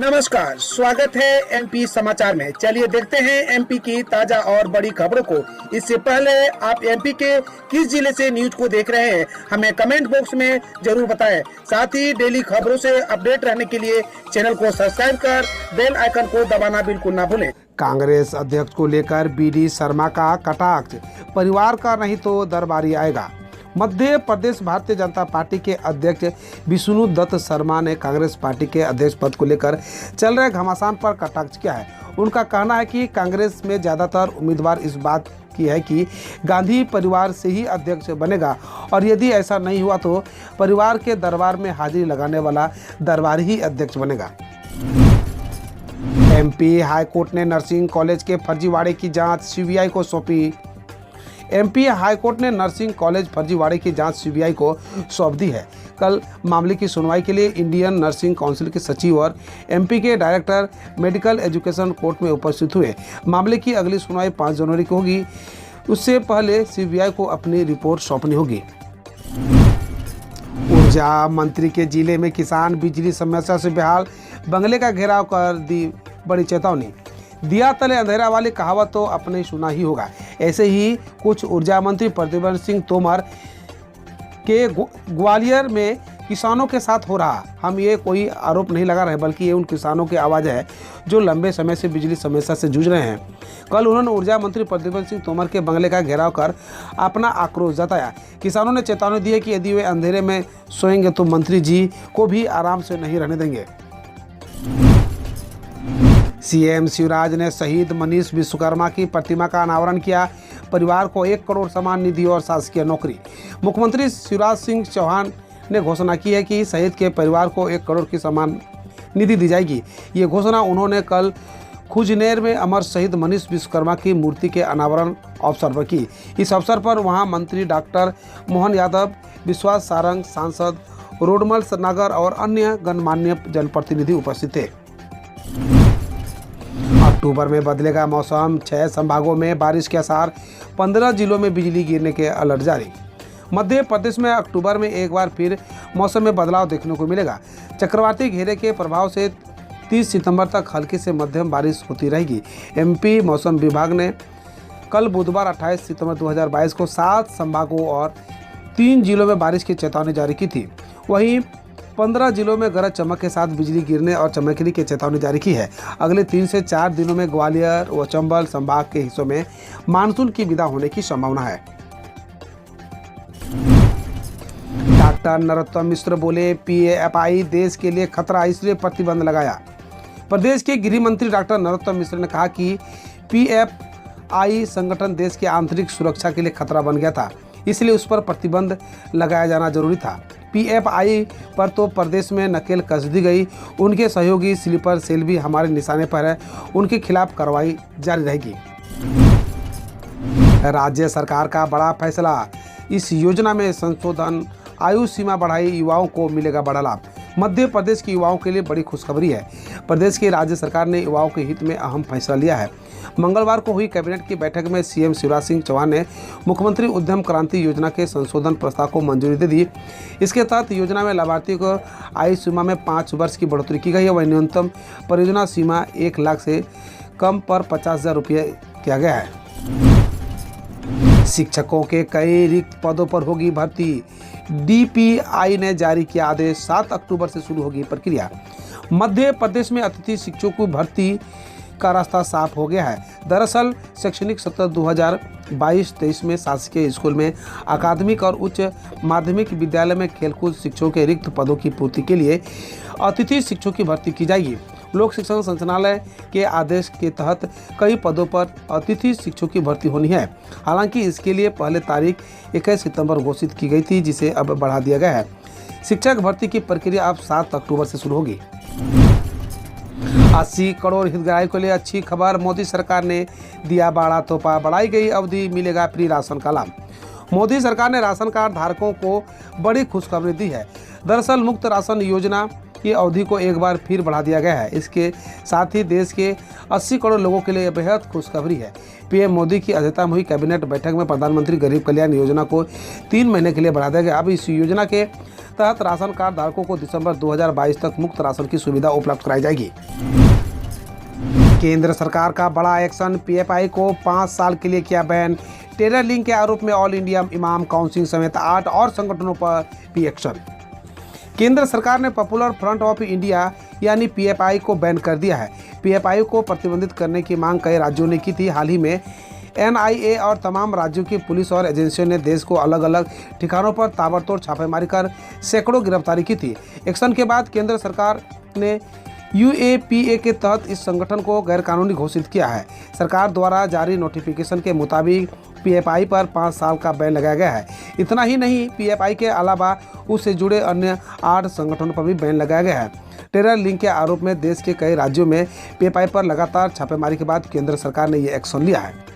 नमस्कार, स्वागत है एमपी समाचार में। चलिए देखते हैं एमपी की ताजा और बड़ी खबरों को। इससे पहले आप एमपी के किस जिले से न्यूज को देख रहे हैं, हमें कमेंट बॉक्स में जरूर बताएं। साथ ही डेली खबरों से अपडेट रहने के लिए चैनल को सब्सक्राइब कर बेल आइकन को दबाना बिल्कुल ना भूलें। कांग्रेस अध्यक्ष को लेकर बीडी शर्मा का कटाक्ष, परिवार का नहीं तो दरबारी आएगा। मध्य प्रदेश भारतीय जनता पार्टी के अध्यक्ष विष्णु दत्त शर्मा ने कांग्रेस पार्टी के अध्यक्ष पद को लेकर चल रहे घमासान पर कटाक्ष किया है। उनका कहना है कि कांग्रेस में ज़्यादातर उम्मीदवार इस बात की है कि गांधी परिवार से ही अध्यक्ष बनेगा और यदि ऐसा नहीं हुआ तो परिवार के दरबार में हाजिरी लगाने वाला दरबारी ही अध्यक्ष बनेगा। एमपी हाईकोर्ट ने नर्सिंग कॉलेज के फर्जीवाड़े की जांच सीबीआई को सौंपी। एमपी हाईकोर्ट ने नर्सिंग कॉलेज फर्जीवाड़े की जांच सीबीआई को सौंप दी है। कल मामले की सुनवाई के लिए इंडियन नर्सिंग काउंसिल के सचिव और एमपी के डायरेक्टर मेडिकल एजुकेशन कोर्ट में उपस्थित हुए। मामले की अगली सुनवाई 5 जनवरी को होगी। उससे पहले सीबीआई को अपनी रिपोर्ट सौंपनी होगी। ऊर्जा मंत्री के जिले में किसान बिजली समस्या से बेहाल, बंगले का घेराव कर दी बड़ी चेतावनी। दिया तले अंधेरा वाली कहावत तो अपने सुना ही होगा। ऐसे ही कुछ ऊर्जा मंत्री प्रद्युम्न सिंह तोमर के ग्वालियर में किसानों के साथ हो रहा। हम ये कोई आरोप नहीं लगा रहे, बल्कि ये उन किसानों की आवाज़ है जो लंबे समय से बिजली समस्या से जूझ रहे हैं। कल उन्होंने ऊर्जा मंत्री प्रद्युम्न सिंह तोमर के बंगले का घेराव कर अपना आक्रोश जताया। किसानों ने चेतावनी दी है कि यदि वे अंधेरे में सोएंगे तो मंत्री जी को भी आराम से नहीं रहने देंगे। सीएम शिवराज ने शहीद मनीष विश्वकर्मा की प्रतिमा का अनावरण किया। परिवार को 1 करोड़ सम्मान निधि और शासकीय नौकरी। मुख्यमंत्री शिवराज सिंह चौहान ने घोषणा की है कि शहीद के परिवार को 1 करोड़ की सम्मान निधि दी जाएगी। ये घोषणा उन्होंने कल खुजनेर में अमर शहीद मनीष विश्वकर्मा की मूर्ति के अनावरण अवसर पर की। इस अवसर पर वहां मंत्री डॉक्टर मोहन यादव, विश्वास सारंग, सांसद रोडमल नगर और अन्य गणमान्य जनप्रतिनिधि उपस्थित थे। अक्टूबर में बदलेगा मौसम, 6 संभागों में बारिश के आसार, 15 जिलों में बिजली गिरने के अलर्ट जारी। मध्य प्रदेश में अक्टूबर में एक बार फिर मौसम में बदलाव देखने को मिलेगा। चक्रवाती घेरे के प्रभाव से 30 सितंबर तक हल्की से मध्यम बारिश होती रहेगी। एमपी मौसम विभाग ने कल बुधवार 28 सितंबर 2022 को 7 संभागों और 3 जिलों में बारिश की चेतावनी जारी की थी। वहीं 15 जिलों में गरज चमक के साथ बिजली गिरने और चमकने की चेतावनी जारी की है। अगले 3 से 4 दिनों में ग्वालियर व चंबल संभाग के हिस्सों में मानसून की विदा होने की संभावना है। डॉक्टर नरोत्तम मिश्र बोले, पीएफआई देश के लिए खतरा, इसलिए प्रतिबंध लगाया। प्रदेश के गृह मंत्री डॉक्टर नरोत्तम मिश्र ने कहा कि पीएफआई संगठन देश की आंतरिक सुरक्षा के लिए खतरा बन गया था, इसलिए उस पर प्रतिबंध लगाया जाना जरूरी था। पीएफआई पर तो प्रदेश में नकेल कस दी गई। उनके सहयोगी स्लीपर सेल भी हमारे निशाने पर है। उनके खिलाफ कार्रवाई जारी रहेगी। राज्य सरकार का बड़ा फैसला, इस योजना में संशोधन, आयु सीमा बढ़ाई, युवाओं को मिलेगा बड़ा लाभ। मध्य प्रदेश के युवाओं के लिए बड़ी खुशखबरी है। प्रदेश की राज्य सरकार ने युवाओं के हित में अहम फैसला लिया है। मंगलवार को हुई कैबिनेट की बैठक में सीएम शिवराज सिंह चौहान ने मुख्यमंत्री उद्यम क्रांति योजना के संशोधन प्रस्ताव को मंजूरी दे दी। इसके तहत योजना में लाभार्थियों को आयु सीमा में 5 वर्ष की बढ़ोतरी की गई है। वहीं न्यूनतम परियोजना सीमा 1 लाख से कम पर 50,000 रुपये किया गया है। शिक्षकों के कई रिक्त पदों पर होगी भर्ती। डीपीआई ने जारी किया आदेश, 7 अक्टूबर से शुरू होगी प्रक्रिया। मध्य प्रदेश में अतिथि शिक्षकों की भर्ती का रास्ता साफ हो गया है। दरअसल शैक्षणिक सत्र 2022-23 में शासकीय स्कूल में अकादमिक और उच्च माध्यमिक विद्यालय में खेलकूद शिक्षकों के रिक्त पदों की पूर्ति के लिए अतिथि शिक्षकों की भर्ती की जाएगी। लोक शिक्षण संचालनालय के आदेश के तहत कई पदों पर अतिथि शिक्षकों की भर्ती होनी है। हालांकि इसके लिए पहले तारीख 21 सितंबर घोषित की गई थी, जिसे अब बढ़ा दिया गया है। शिक्षक भर्ती की प्रक्रिया अब 7 अक्टूबर से शुरू होगी। 80 करोड़ हितग्राहियों के लिए अच्छी खबर, मोदी सरकार ने दिया बड़ा तोहफा, बढ़ाई गई अवधि, मिलेगा फ्री राशन का लाभ। मोदी सरकार ने राशन कार्ड धारकों को बड़ी खुशखबरी दी है। दरअसल मुफ्त राशन योजना की अवधि को एक बार फिर बढ़ा दिया गया है। इसके साथ ही देश के 80 करोड़ लोगों के लिए बेहद खुशखबरी है। पीएम मोदी की अध्यक्षता में हुई कैबिनेट बैठक में प्रधानमंत्री गरीब कल्याण योजना को 3 महीने के लिए बढ़ा दिया गया। अब इस योजना के तहत राशन कार्ड धारकों को दिसंबर 2022 तक मुफ्त राशन की सुविधा उपलब्ध कराई जाएगी। केंद्र सरकार का बड़ा एक्शन, पीएफआई को 5 साल के लिए किया बैन। टेरर लिंक के आरोप में ऑल इंडिया इमाम काउंसिल समेत 8 और संगठनों पर भी एक्शन। केंद्र सरकार ने पॉपुलर फ्रंट ऑफ इंडिया यानी पीएफआई को बैन कर दिया है। पीएफआई को प्रतिबंधित करने की मांग कई राज्यों ने की थी। हाल ही में एनआईए और तमाम राज्यों की पुलिस और एजेंसियों ने देश को अलग अलग ठिकानों पर ताबड़तोड़ छापेमारी कर सैकड़ों गिरफ्तारी की थी। एक्शन के बाद केंद्र सरकार ने यूएपीए के तहत इस संगठन को गैरकानूनी घोषित किया है। सरकार द्वारा जारी नोटिफिकेशन के मुताबिक पीएफआई पर 5 साल का बैन लगाया गया है। इतना ही नहीं, पीएफआई के अलावा उससे जुड़े अन्य 8 संगठनों पर भी बैन लगाया गया है। टेरर लिंक के आरोप में देश के कई राज्यों में पीएफआई पर लगातार छापेमारी के बाद केंद्र सरकार ने ये एक्शन लिया है।